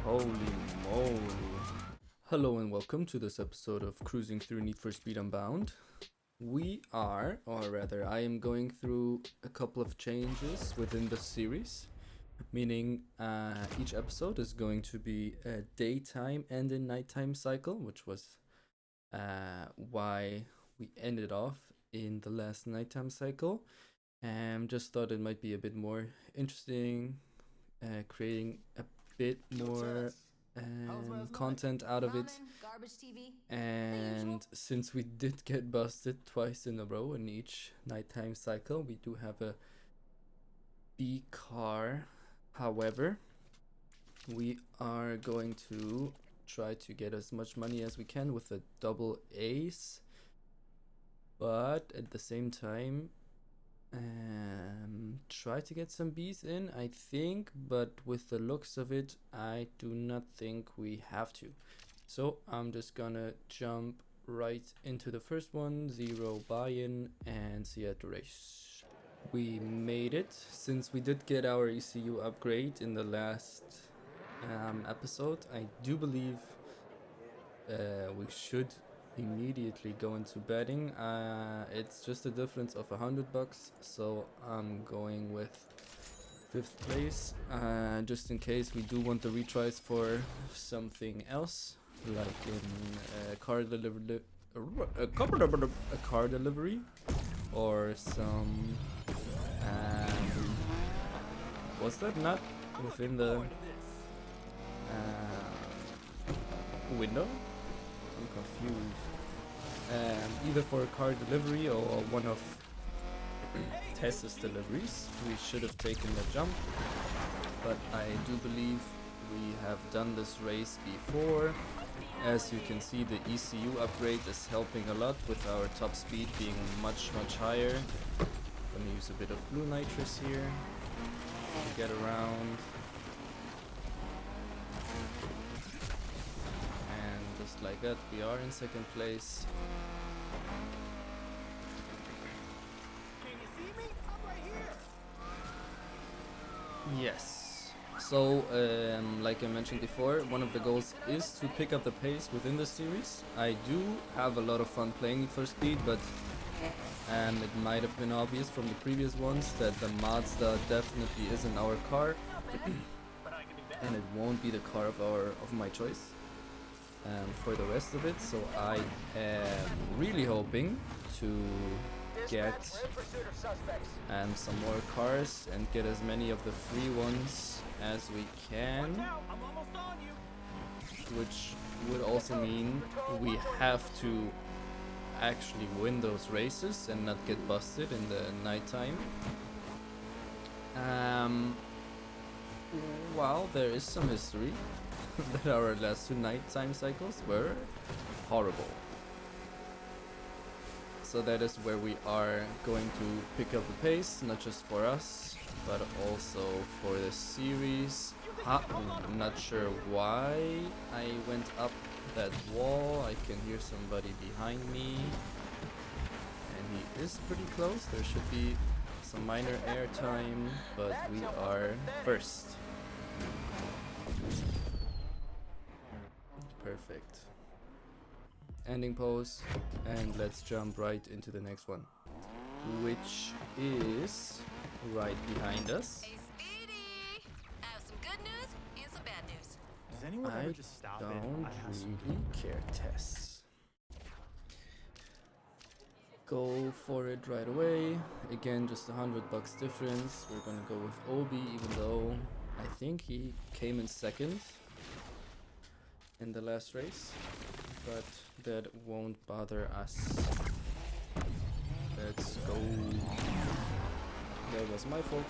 Holy moly. Hello and welcome to this episode of Cruising Through Need for Speed Unbound. We are, or rather I am going through a couple of changes within the series, meaning each episode is going to be a daytime and a nighttime cycle, which was why we ended off in the last nighttime cycle, and just thought it might be a bit more interesting, creating a bit more content out of it. And since we did get busted twice in a row in each nighttime cycle, we do have a B car. However, we are going to try to get as much money as we can with a double ace, but at the same time try to get some B's in, I think, but with the looks of it, I do not think we have to. So I'm just gonna jump right into the first one, 0 buy-in, and see you at the race. We made it. Since we did get our ECU upgrade in the last episode, I do believe we should immediately go into betting. It's just a difference of $100, so I'm going with 5th place, just in case we do want the retries for something else, like in a car delivery, or some was that not within the window? I'm confused. Either for a car delivery or one of Tessa's deliveries, we should have taken the jump, but I do believe we have done this race before. As you can see, the ECU upgrade is helping a lot with our top speed being much higher. Gonna use a bit of blue nitrous here to get around. Just like that, we are in 2nd place. Can you see me? I'm right here. Yes. So, like I mentioned before, one of the goals is to pick up the pace within the series. I do have a lot of fun playing Need for Speed, but it might have been obvious from the previous ones that the Mazda definitely isn't our car, and it won't be the car of my choice. For the rest of it, so I am really hoping to get some more cars and get as many of the free ones as we can, which would also mean we have to actually win those races and not get busted in the nighttime. While there is some history that our last 2 nighttime cycles were horrible. So that is where we are going to pick up the pace, not just for us, but also for the series. I'm not sure why I went up that wall. I can hear somebody behind me, and he is pretty close. There should be some minor air time, but we are first. Perfect. Ending pose, and let's jump right into the next one, which is right behind us. Hey, Speedy! I have some good news and some bad news. Does anyone I ever just stop don't it? I have some really care, Tess. Go for it right away. Again, just $100 difference. We're gonna go with Obi, even though I think he came in 2nd in the last race, but that won't bother us. Let's go. That was my fault.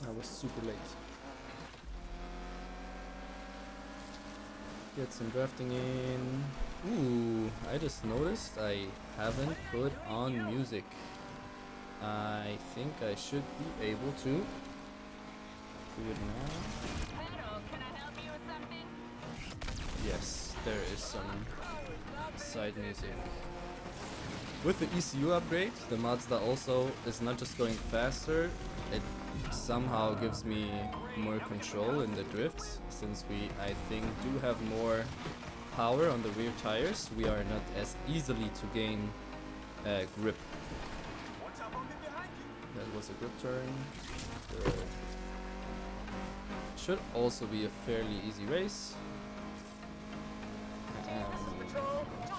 I was super late. Get some drafting in. Ooh, I just noticed I haven't put on music. I think I should be able to do it now. Yes, there is some side music. With the ECU upgrade, the Mazda also is not just going faster, it somehow gives me more control in the drifts, since we, I think, do have more power on the rear tires. We are not as easily to gain grip. That was a good turn. Good. Should also be a fairly easy race.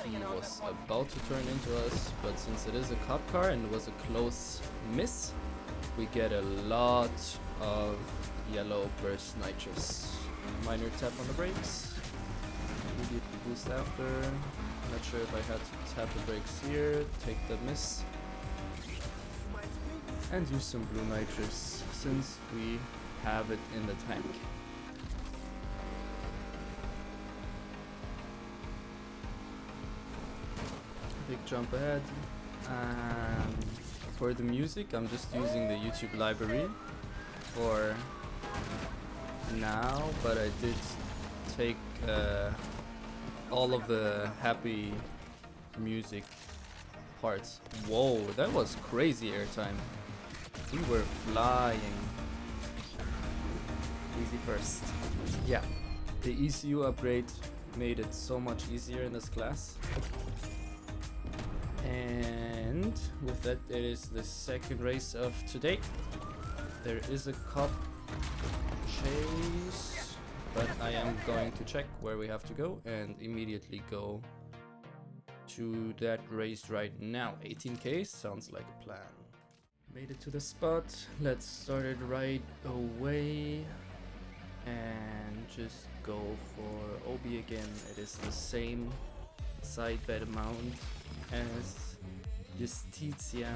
He was about to turn into us, but since it is a cop car and it was a close miss, we get a lot of yellow burst nitrous. Minor tap on the brakes. Immediately boost after. Not sure if I had to tap the brakes here, take the miss, and use some blue nitrous since we have it in the tank. Big jump ahead. For the music, I'm just using the YouTube library for now, but I did take all of the happy music parts. Whoa, that was crazy airtime. We were flying. Easy first. Yeah, the ECU upgrade made it so much easier in this class. And with that, it is the second race of today. There is a cop chase, but I am going to check where we have to go and immediately go to that race right now. 18k sounds like a plan. Made it to the spot. Let's start it right away and just go for OB again. It is the same side bed mount as Justitia.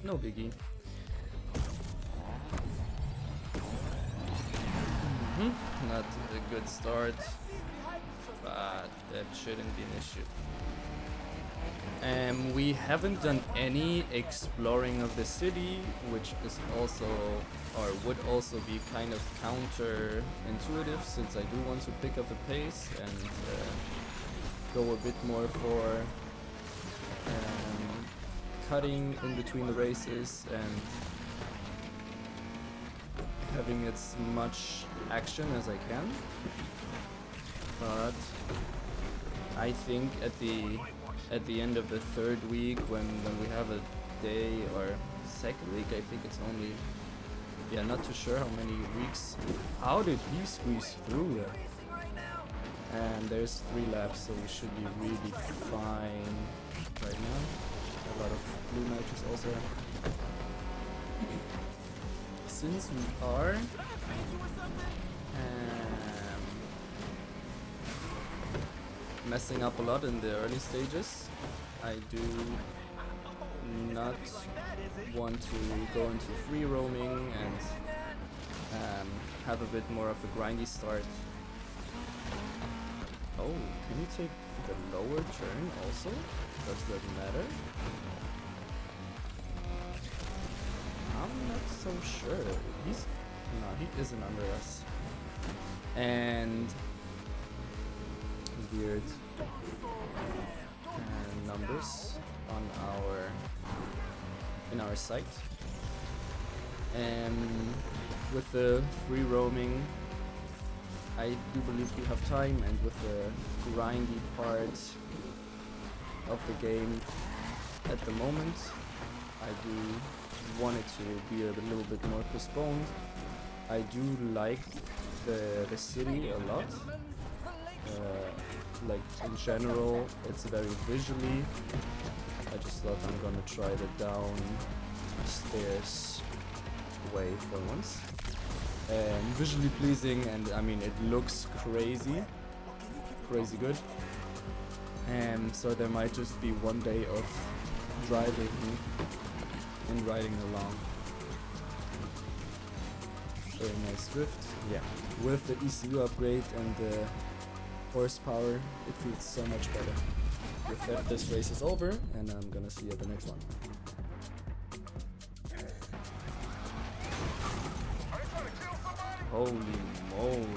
No biggie. Not a good start, but that shouldn't be an issue. We haven't done any exploring of the city, which is also, or would also be kind of counter-intuitive, since I do want to pick up the pace and go a bit more for cutting in between the races and having as much action as I can. But I think at the end of the third week, when we have a day, or second week, I think it's only, yeah, not too sure how many weeks. How did he squeeze through there? And there's 3 laps, so we should be really fine right now. A lot of blue nitrous also. Since we are messing up a lot in the early stages, I do not want to go into free roaming and have a bit more of a grindy start. Oh, can you take the lower turn also? Does that matter? I'm not so sure. No, he isn't under us. And weird numbers on in our site. And with the free roaming, I do believe we have time, and with the grindy part of the game at the moment, I do want it to be a little bit more postponed. I do like the city a lot. Like in general, it's very visually. I just thought I'm gonna try the downstairs way for once. Visually pleasing, and I mean it looks crazy good. So there might just be one day of driving and riding along. Very nice drift. Yeah, with the ECU upgrade and the horsepower, it feels so much better. With that, this race is over, and I'm gonna see you at the next one. Holy moly.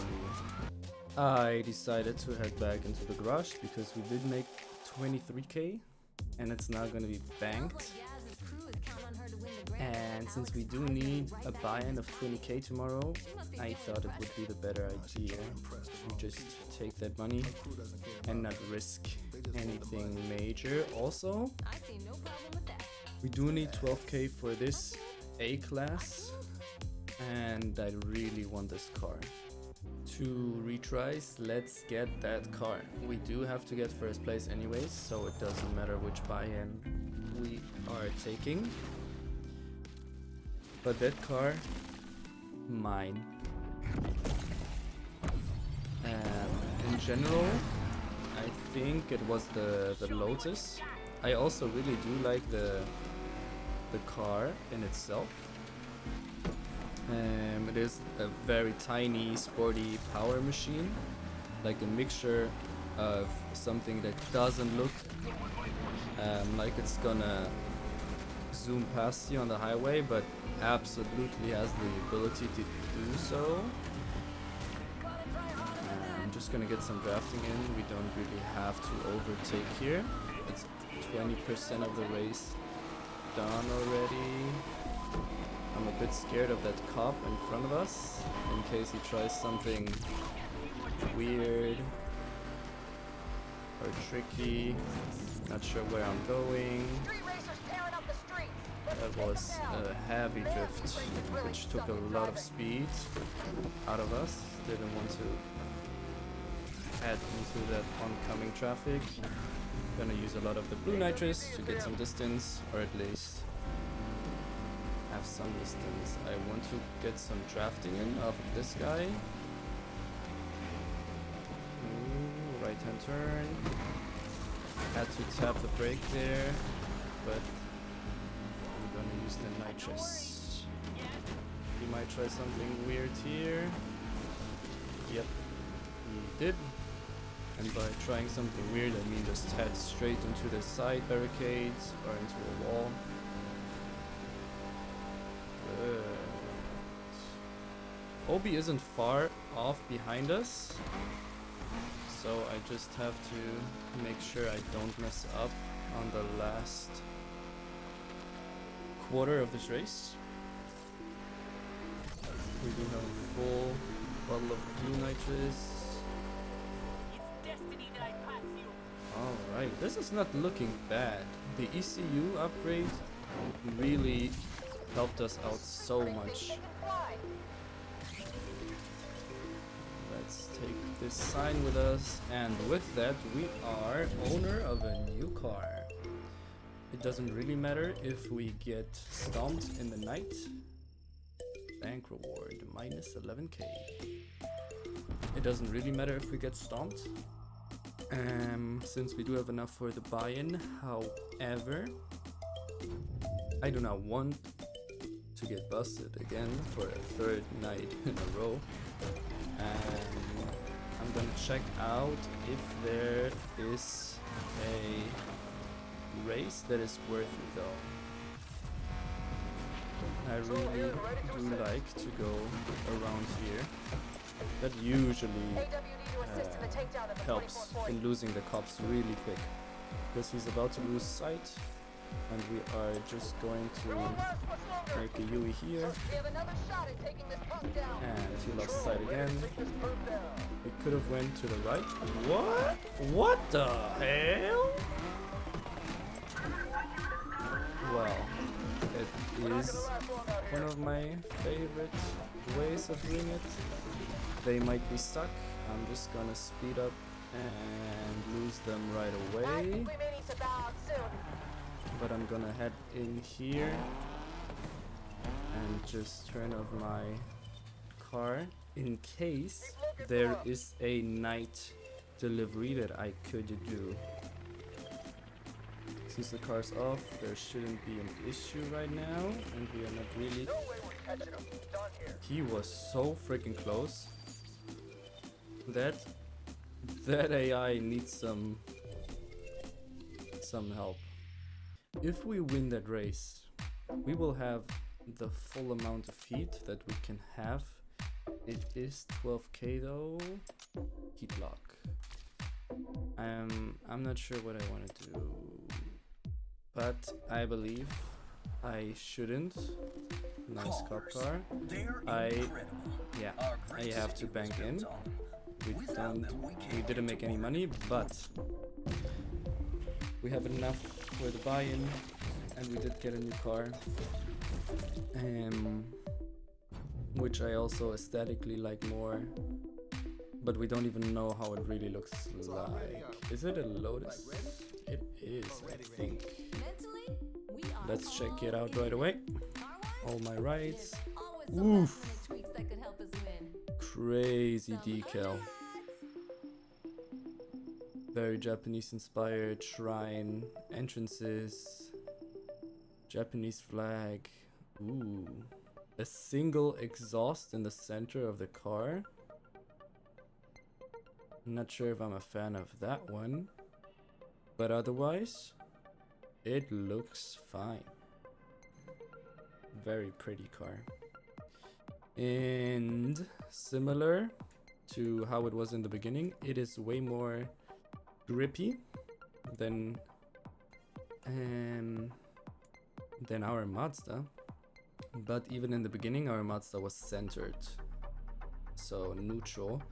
I decided to head back into the garage because we did make 23k and it's now gonna be banked. And since we do need a buy-in of 20k tomorrow, I thought it would be the better idea to just take that money and not risk anything major. Also, I see no problem with that. we do need 12k for this A-class, and I really want this car. 2 retries, let's get that car. We do have to get first place anyways, so it doesn't matter which buy-in we are taking. But that car, mine. In general, I think it was the Lotus. I also really do like the car in itself. It is a very tiny, sporty power machine, like a mixture of something that doesn't look like it's gonna zoom past you on the highway, but absolutely has the ability to do so. I'm just gonna get some drafting in. We don't really have to overtake here. It's 20% of the race done already. I'm a bit scared of that cop in front of us, in case he tries something weird or tricky. Not sure where I'm going. That was a heavy drift, which took a lot of speed out of us. Didn't want to head into that oncoming traffic. Gonna use a lot of the blue nitrous to get some distance, or at least have some distance. I want to get some drafting in off of this guy. Ooh, right hand turn. Had to tap the brake there, but I'm gonna use the nitrous. He might try something weird here. Yep, he did. And by trying something weird, I mean just head straight into the side barricades or into a wall. Obi isn't far off behind us, so I just have to make sure I don't mess up on the last quarter of this race. We do have a full bottle of blue nitrous. Alright, this is not looking bad. The ECU upgrade really helped us out so much. Let's take this sign with us, and with that we are owner of a new car. It doesn't really matter if we get stomped in the night. Bank reward minus 11k. It doesn't really matter if we get stomped, since we do have enough for the buy-in. However, I do not want to get busted again for a 3rd night in a row. And I'm gonna check out if there is a race that is worth it though. I really do like to go around here. That usually helps in losing the cops really quick, because he's about to lose sight, and we are just going to make a Yui here, and he lost sight again. We could have went to the right. What the hell? Well, it is one of my favorite ways of doing it. They might be stuck. I'm just gonna speed up and lose them right away. But I'm gonna head in here and just turn off my car in case there is a night delivery that I could do. Since the car's off, there shouldn't be an issue right now, and we are not really... He was so freaking close. That AI needs some help. If we win that race, we will have the full amount of heat that we can have. It is 12k though. Heat lock. I'm not sure what I want to do, but I believe I shouldn't Nice cop car. They're I incredible. yeah, Our I great have to city bank was in. built on them. We Without don't them, we we can't didn't get make to any work. money, but we have enough for the buy-in, and we did get a new car. Which I also aesthetically like more. But we don't even know how it really looks like. Is it a Lotus? It is, I think. Mentally, we are Let's check it all out in right away. R1, All my rights. there's always some Oof. last-minute tweaks that could help us win. Crazy Some decal. underlights. Very Japanese inspired shrine. Entrances. Japanese flag. Ooh. A single exhaust in the center of the car. Not sure if I'm a fan of that one. But otherwise, it looks fine. Very pretty car. And similar to how it was in the beginning, it is way more grippy than our Mazda. But even in the beginning, our Mazda was centered, so neutral.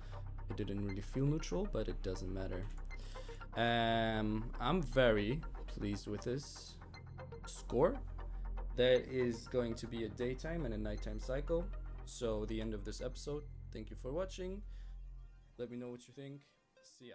It didn't really feel neutral, but it doesn't matter. I'm very pleased with this score. There is going to be a daytime and a nighttime cycle. So the end of this episode. Thank you for watching. Let me know what you think. See ya.